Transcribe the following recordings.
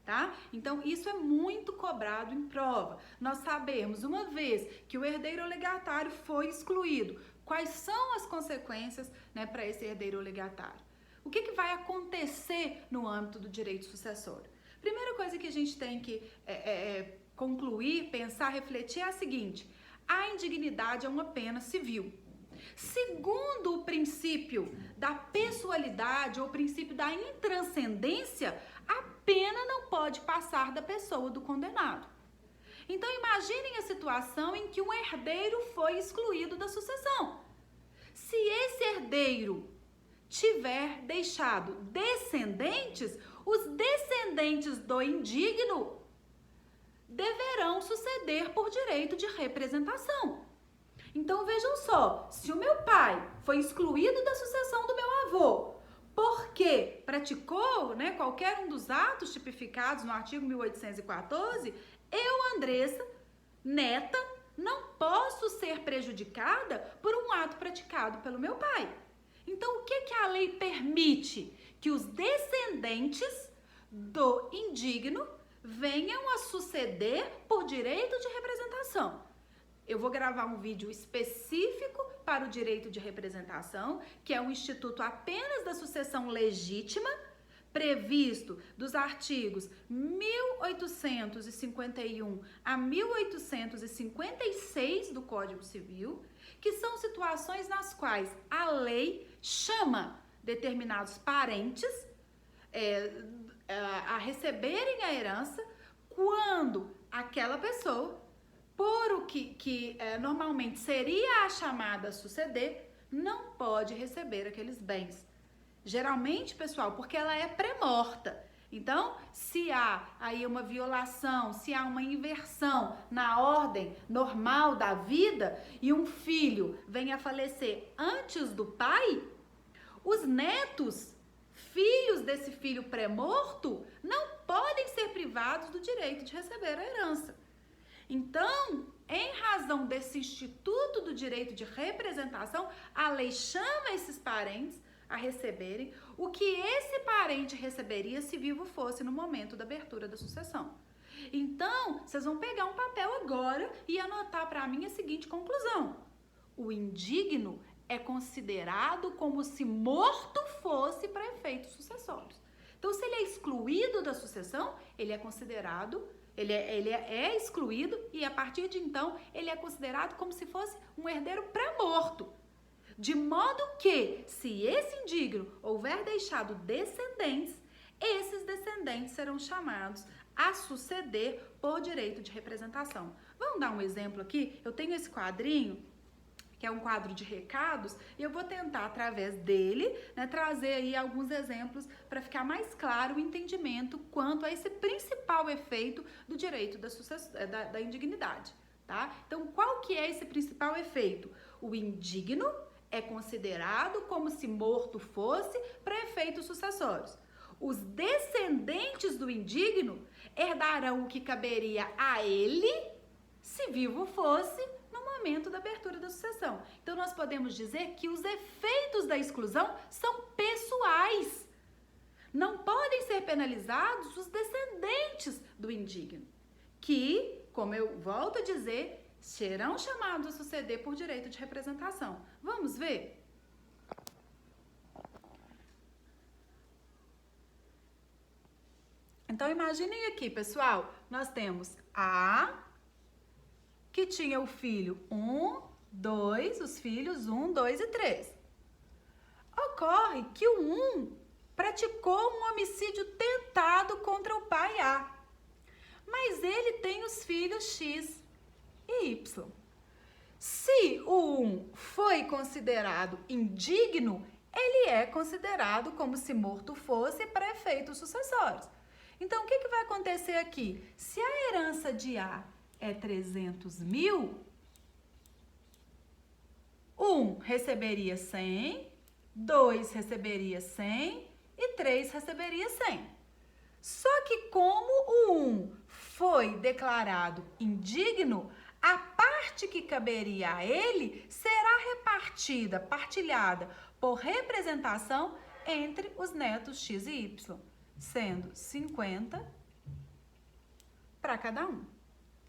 tá? Então, isso é muito cobrado em prova. Nós sabemos, uma vez que o herdeiro legatário foi excluído, quais são as consequências, né, para esse herdeiro legatário? O que vai acontecer no âmbito do direito sucessório? Primeira coisa que a gente tem que concluir, pensar, refletir é a seguinte: a indignidade é uma pena civil. Segundo o princípio da pessoalidade ou o princípio da intranscendência, a pena não pode passar da pessoa do condenado. Então imaginem a situação em que um herdeiro foi excluído da sucessão. Se esse herdeiro tiver deixado descendentes, os descendentes do indigno deverão suceder por direito de representação. Então vejam só, se o meu pai foi excluído da sucessão do meu avô porque praticou, né, qualquer um dos atos tipificados no artigo 1814, eu, Andressa, neta, não posso ser prejudicada por um ato praticado pelo meu pai. Então, o que a lei permite? Que os descendentes do indigno venham a suceder por direito de representação. Eu vou gravar um vídeo específico para o direito de representação, que é um instituto apenas da sucessão legítima, previsto dos artigos 1851 a 1856 do Código Civil, que são situações nas quais a lei chama determinados parentes a receberem a herança quando aquela pessoa, por o que normalmente seria a chamada a suceder, não pode receber aqueles bens. Geralmente, pessoal, porque ela é pré-morta. Então, se há aí uma violação, se há uma inversão na ordem normal da vida e um filho vem a falecer antes do pai, os netos, filhos desse filho pré-morto, não podem ser privados do direito de receber a herança. Então, em razão desse instituto do direito de representação, a lei chama esses parentes a receberem o que esse parente receberia se vivo fosse no momento da abertura da sucessão. Então, vocês vão pegar um papel agora e anotar para mim a seguinte conclusão: o indigno é considerado como se morto fosse para efeitos sucessórios. Então, se ele é excluído da sucessão, ele é considerado, ele é excluído e a partir de então ele é considerado como se fosse um herdeiro pré-morto. De modo que, se esse indigno houver deixado descendentes, esses descendentes serão chamados a suceder por direito de representação. Vamos dar um exemplo aqui? Eu tenho esse quadrinho, que é um quadro de recados, e eu vou tentar, através dele, né, trazer aí alguns exemplos para ficar mais claro o entendimento quanto a esse principal efeito do direito da indignidade, tá? Então, qual que é esse principal efeito? O indigno é considerado como se morto fosse para efeitos sucessórios. Os descendentes do indigno herdarão o que caberia a ele se vivo fosse no momento da abertura da sucessão. Então, nós podemos dizer que os efeitos da exclusão são pessoais. Não podem ser penalizados os descendentes do indigno, que, como eu volto a dizer, serão chamados a suceder por direito de representação. Vamos ver? Então, imaginem aqui, pessoal, nós temos A, que tinha o filho 1, 2, os filhos 1, 2 e 3. Ocorre que o 1 praticou um homicídio tentado contra o pai A, mas ele tem os filhos X e Y. Se o 1 foi considerado indigno, ele é considerado como se morto fosse para efeitos sucessórios. Então, o que vai acontecer aqui? Se a herança de A é 300 mil, 1 receberia 100, 2 receberia 100 e 3 receberia 100. Só que como o 1 foi declarado indigno, a parte que caberia a ele será repartida, partilhada por representação entre os netos X e Y, sendo 50 para cada um,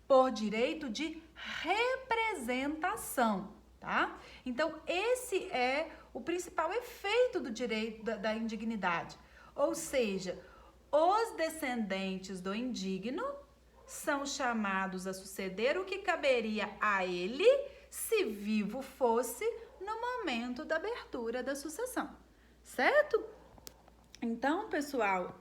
por direito de representação, tá? Então, esse é o principal efeito do direito da indignidade. Ou seja, os descendentes do indigno são chamados a suceder o que caberia a ele se vivo fosse no momento da abertura da sucessão, certo? Então, pessoal,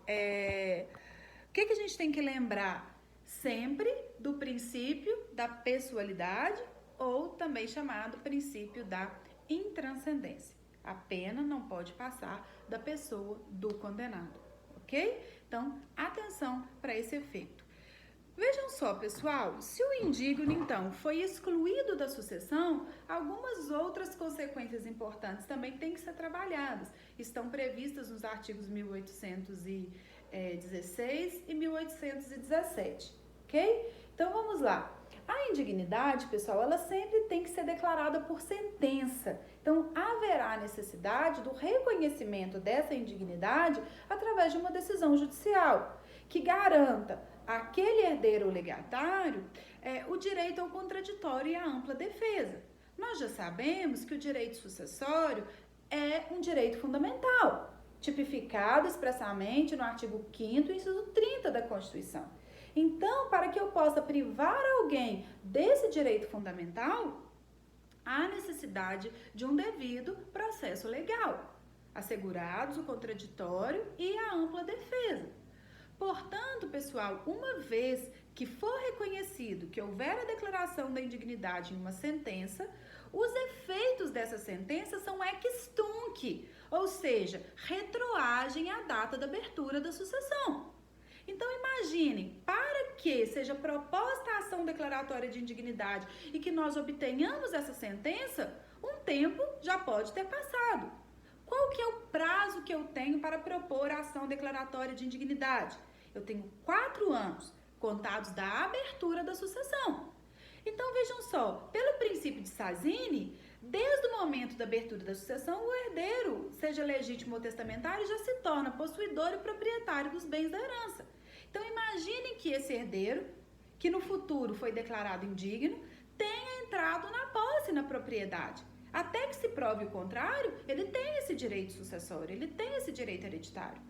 o que a gente tem que lembrar? Sempre do princípio da pessoalidade, ou também chamado princípio da intranscendência. A pena não pode passar da pessoa do condenado, ok? Então, atenção para esse efeito. Vejam só, pessoal, se o indigno, então, foi excluído da sucessão, algumas outras consequências importantes também têm que ser trabalhadas. Estão previstas nos artigos 1816 e 1817, ok? Então, vamos lá. A indignidade, pessoal, ela sempre tem que ser declarada por sentença. Então, haverá necessidade do reconhecimento dessa indignidade através de uma decisão judicial que garanta àquele herdeiro legatário o direito ao contraditório e à ampla defesa. Nós já sabemos que o direito sucessório é um direito fundamental, tipificado expressamente no artigo 5º, inciso 30 da Constituição. Então, para que eu possa privar alguém desse direito fundamental, há necessidade de um devido processo legal, assegurados o contraditório e a ampla defesa. Portanto, pessoal, uma vez que for reconhecido que houver a declaração da indignidade em uma sentença, os efeitos dessa sentença são ex tunc, ou seja, retroagem à data da abertura da sucessão. Então, imaginem, para que seja proposta a ação declaratória de indignidade e que nós obtenhamos essa sentença, um tempo já pode ter passado. Qual que é o prazo que eu tenho para propor a ação declaratória de indignidade? Eu tenho 4 anos, contados da abertura da sucessão. Então, vejam só, pelo princípio de Sazini, desde o momento da abertura da sucessão, o herdeiro, seja legítimo ou testamentário, já se torna possuidor e proprietário dos bens da herança. Então, imaginem que esse herdeiro, que no futuro foi declarado indigno, tenha entrado na posse na propriedade. Até que se prove o contrário, ele tem esse direito sucessório, ele tem esse direito hereditário.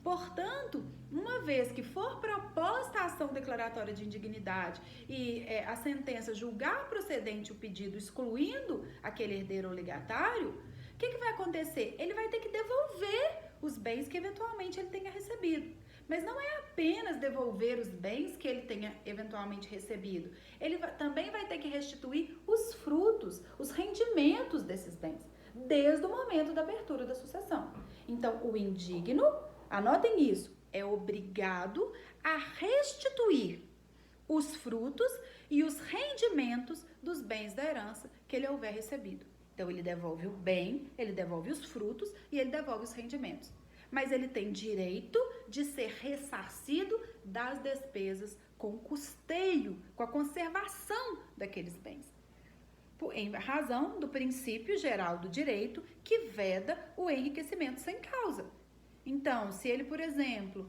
Portanto, uma vez que for proposta a ação declaratória de indignidade e a sentença julgar procedente o pedido excluindo aquele herdeiro ou legatário, o que vai acontecer? Ele vai ter que devolver os bens que eventualmente ele tenha recebido. Mas não é apenas devolver os bens que ele tenha eventualmente recebido. Ele também vai ter que restituir os frutos, os rendimentos desses bens, desde o momento da abertura da sucessão. Então, o indigno, anotem isso, é obrigado a restituir os frutos e os rendimentos dos bens da herança que ele houver recebido. Então, ele devolve o bem, ele devolve os frutos e ele devolve os rendimentos. Mas ele tem direito de ser ressarcido das despesas com custeio, com a conservação daqueles bens, em razão do princípio geral do direito que veda o enriquecimento sem causa. Então, se ele, por exemplo,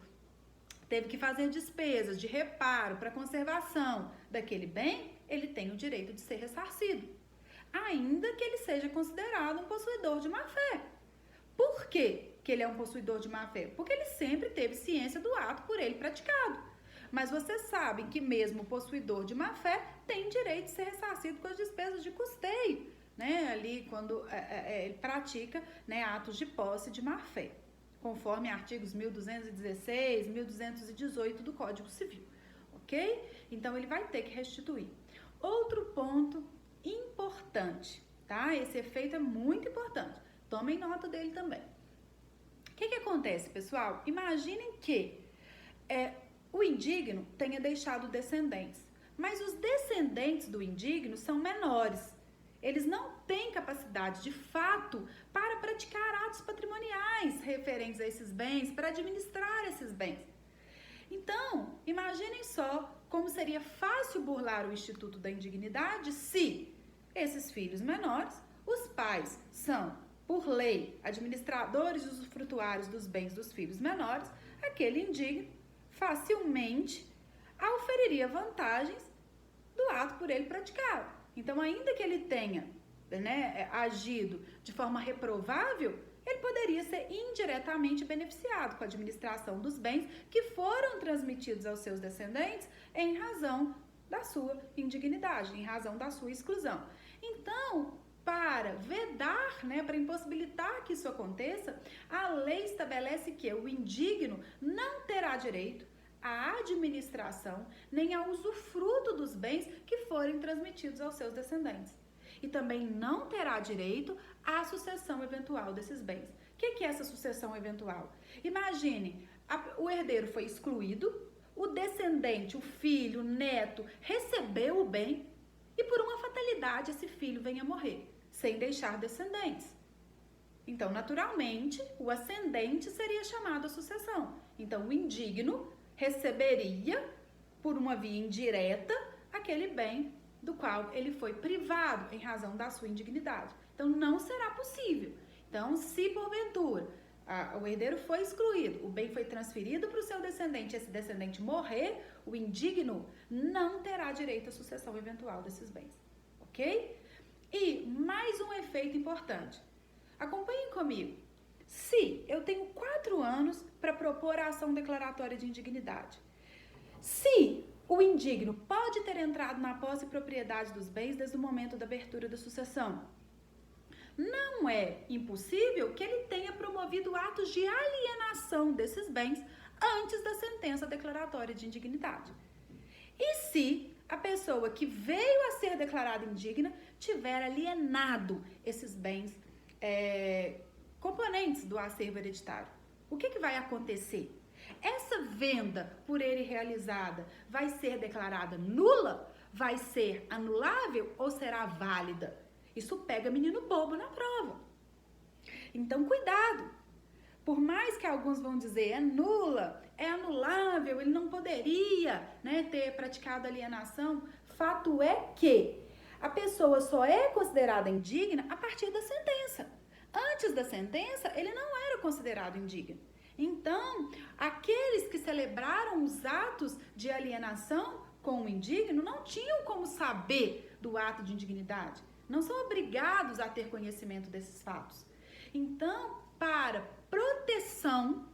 teve que fazer despesas de reparo para conservação daquele bem, ele tem o direito de ser ressarcido, ainda que ele seja considerado um possuidor de má-fé. Por quê que ele é um possuidor de má-fé? Porque ele sempre teve ciência do ato por ele praticado. Mas vocês sabem que mesmo o possuidor de má-fé tem direito de ser ressarcido com as despesas de custeio, né? Ali quando ele pratica, né, atos de posse de má-fé, conforme artigos 1216, 1218 do Código Civil, ok? Então, ele vai ter que restituir. Outro ponto importante, tá? Esse efeito é muito importante. Tomem nota dele também. O que acontece, pessoal? Imaginem que o indigno tenha deixado descendentes, mas os descendentes do indigno são menores. Eles não têm capacidade, de fato, para praticar atos patrimoniais referentes a esses bens, para administrar esses bens. Então, imaginem só como seria fácil burlar o Instituto da Indignidade se esses filhos menores, os pais são, por lei, administradores e usufrutuários dos bens dos filhos menores, aquele indigno facilmente auferiria vantagens do ato por ele praticado. Então, ainda que ele tenha, né, agido de forma reprovável, ele poderia ser indiretamente beneficiado com a administração dos bens que foram transmitidos aos seus descendentes em razão da sua indignidade, em razão da sua exclusão. Então, para vedar, né, para impossibilitar que isso aconteça, a lei estabelece que o indigno não terá direito à administração nem ao usufruto dos bens que forem transmitidos aos seus descendentes. E também não terá direito à sucessão eventual desses bens. O que é essa sucessão eventual? Imagine, o herdeiro foi excluído, o descendente, o filho, o neto, recebeu o bem e por uma fatalidade esse filho vem a morrer, sem deixar descendentes. Então, naturalmente, o ascendente seria chamado à sucessão. Então, o indigno receberia, por uma via indireta, aquele bem do qual ele foi privado em razão da sua indignidade. Então, não será possível. Então, se porventura o herdeiro foi excluído, o bem foi transferido para o seu descendente, esse descendente morrer, o indigno não terá direito à sucessão eventual desses bens. Ok? E mais um efeito importante. Acompanhem comigo. Se eu tenho 4 anos para propor a ação declaratória de indignidade, se o indigno pode ter entrado na posse e propriedade dos bens desde o momento da abertura da sucessão, não é impossível que ele tenha promovido atos de alienação desses bens antes da sentença declaratória de indignidade. E se a pessoa que veio a ser declarada indigna tiver alienado esses bens componentes do acervo hereditário, o que vai acontecer? Essa venda por ele realizada vai ser declarada nula? Vai ser anulável ou será válida? Isso pega menino bobo na prova. Então, cuidado. Por mais que alguns vão dizer é nula, é anulável, ele não poderia, né, ter praticado alienação, fato é que a pessoa só é considerada indigna a partir da sentença. Antes da sentença, ele não era considerado indigno. Então, aqueles que celebraram os atos de alienação com o indigno não tinham como saber do ato de indignidade. Não são obrigados a ter conhecimento desses fatos. Então, para proteção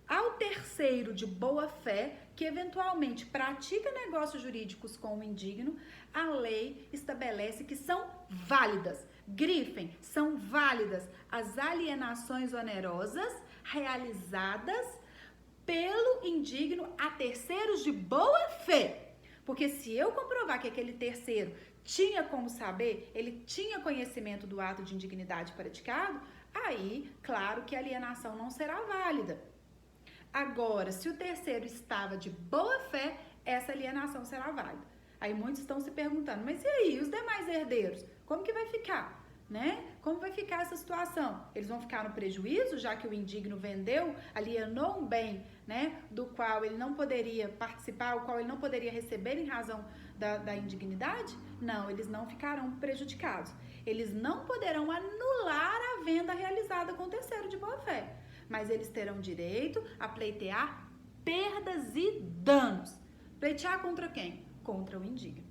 ao terceiro de boa fé, que eventualmente pratica negócios jurídicos com o indigno, a lei estabelece que são válidas. Grifem, são válidas as alienações onerosas realizadas pelo indigno a terceiros de boa fé. Porque se eu comprovar que aquele terceiro tinha como saber, ele tinha conhecimento do ato de indignidade praticado, aí, claro que a alienação não será válida. Agora, se o terceiro estava de boa fé, essa alienação será válida. Aí muitos estão se perguntando, mas e aí, os demais herdeiros? Como que vai ficar? Né? Como vai ficar essa situação? Eles vão ficar no prejuízo, já que o indigno vendeu, alienou um bem, né, do qual ele não poderia participar, o qual ele não poderia receber em razão da indignidade? Não, eles não ficarão prejudicados. Eles não poderão anular a venda realizada com o terceiro de boa fé, mas eles terão direito a pleitear perdas e danos. Pleitear contra quem? Contra o indigno.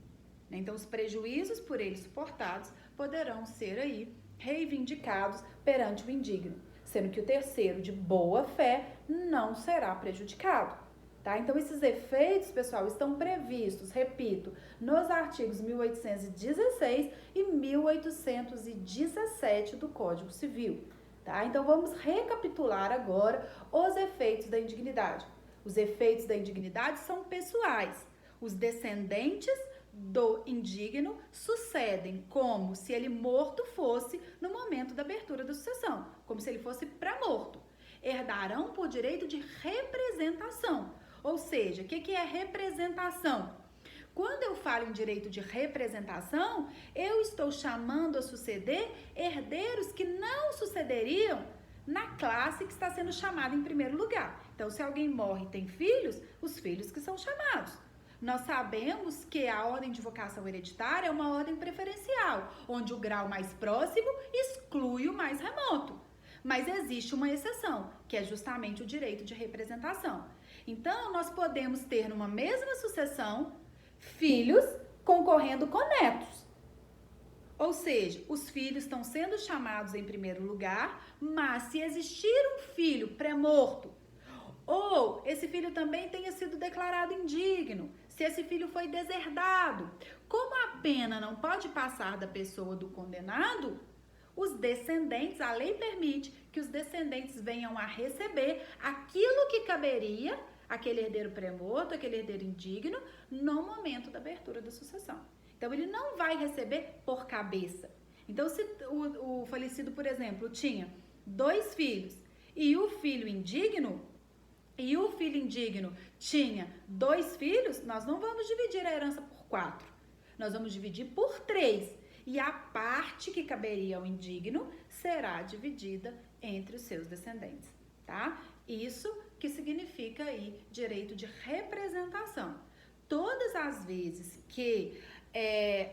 Então, os prejuízos por ele suportados poderão ser aí reivindicados perante o indigno, sendo que o terceiro de boa fé não será prejudicado, tá? Então, esses efeitos, pessoal, estão previstos, repito, nos artigos 1816 e 1817 do Código Civil, tá? Então, vamos recapitular agora os efeitos da indignidade. Os efeitos da indignidade são pessoais. Os descendentes do indigno sucedem como se ele morto fosse no momento da abertura da sucessão, como se ele fosse pré-morto. Herdarão por direito de representação. Ou seja, o que é representação? Quando eu falo em direito de representação, eu estou chamando a suceder herdeiros que não sucederiam na classe que está sendo chamada em primeiro lugar. Então, se alguém morre e tem filhos, os filhos que são chamados. Nós sabemos que a ordem de vocação hereditária é uma ordem preferencial, onde o grau mais próximo exclui o mais remoto. Mas existe uma exceção, que é justamente o direito de representação. Então, nós podemos ter numa mesma sucessão filhos concorrendo com netos. Ou seja, os filhos estão sendo chamados em primeiro lugar, mas se existir um filho pré-morto, ou esse filho também tenha sido declarado indigno, se esse filho foi deserdado, como a pena não pode passar da pessoa do condenado, os descendentes, a lei permite que os descendentes venham a receber aquilo que caberia aquele herdeiro pré-morto, aquele herdeiro indigno, no momento da abertura da sucessão. Então, ele não vai receber por cabeça. Então, se o falecido, por exemplo, tinha 2 filhos e o filho indigno tinha 2 filhos, nós não vamos dividir a herança por 4. Nós vamos dividir por 3. E a parte que caberia ao indigno será dividida entre os seus descendentes, tá? Isso que significa aí direito de representação. Todas as vezes que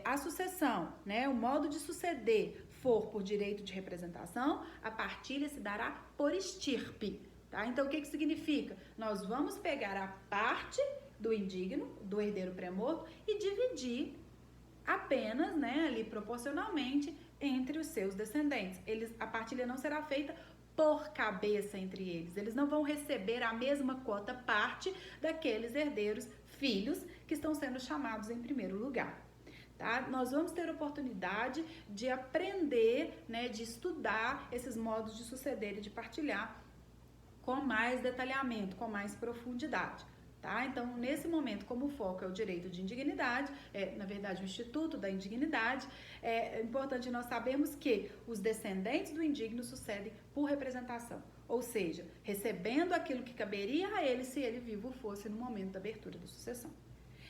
a sucessão, né, o modo de suceder for por direito de representação, a partilha se dará por estirpe, tá? Então, o que significa? Nós vamos pegar a parte do indigno, do herdeiro pré-morto, e dividir apenas, né, ali proporcionalmente entre os seus descendentes. A partilha não será feita por cabeça entre eles. Eles não vão receber a mesma quota parte daqueles herdeiros filhos que estão sendo chamados em primeiro lugar. Tá? Nós vamos ter oportunidade de aprender, né, de estudar esses modos de suceder e de partilhar com mais detalhamento, com mais profundidade. Tá? Então, nesse momento, como o foco é o direito de indignidade, na verdade, o Instituto da Indignidade, é importante nós sabermos que os descendentes do indigno sucedem por representação, ou seja, recebendo aquilo que caberia a ele se ele vivo fosse no momento da abertura da sucessão.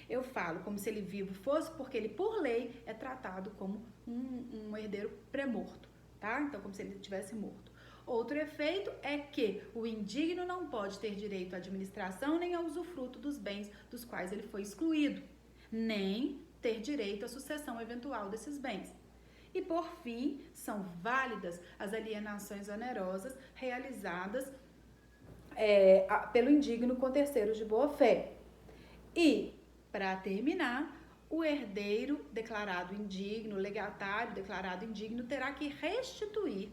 Eu falo como se ele vivo fosse porque ele, por lei, é tratado como um herdeiro pré-morto, tá? Então, como se ele tivesse morto. Outro efeito é que o indigno não pode ter direito à administração nem ao usufruto dos bens dos quais ele foi excluído, nem ter direito à sucessão eventual desses bens. E, por fim, são válidas as alienações onerosas realizadas pelo indigno com terceiros de boa-fé. E, para terminar, o herdeiro declarado indigno, o legatário declarado indigno, terá que restituir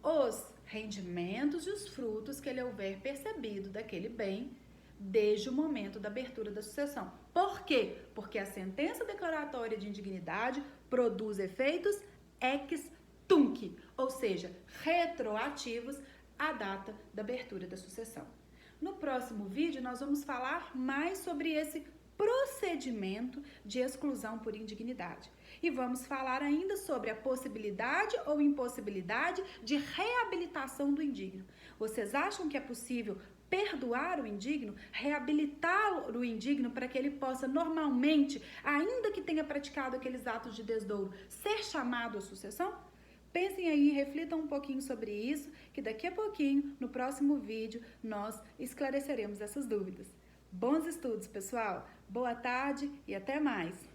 os rendimentos e os frutos que ele houver percebido daquele bem desde o momento da abertura da sucessão. Por quê? Porque a sentença declaratória de indignidade produz efeitos ex tunc, ou seja, retroativos à data da abertura da sucessão. No próximo vídeo, nós vamos falar mais sobre esse procedimento de exclusão por indignidade. E vamos falar ainda sobre a possibilidade ou impossibilidade de reabilitação do indigno. Vocês acham que é possível perdoar o indigno, reabilitar o indigno para que ele possa normalmente, ainda que tenha praticado aqueles atos de desdouro, ser chamado à sucessão? Pensem aí, reflitam um pouquinho sobre isso, que daqui a pouquinho, no próximo vídeo, nós esclareceremos essas dúvidas. Bons estudos, pessoal! Boa tarde e até mais!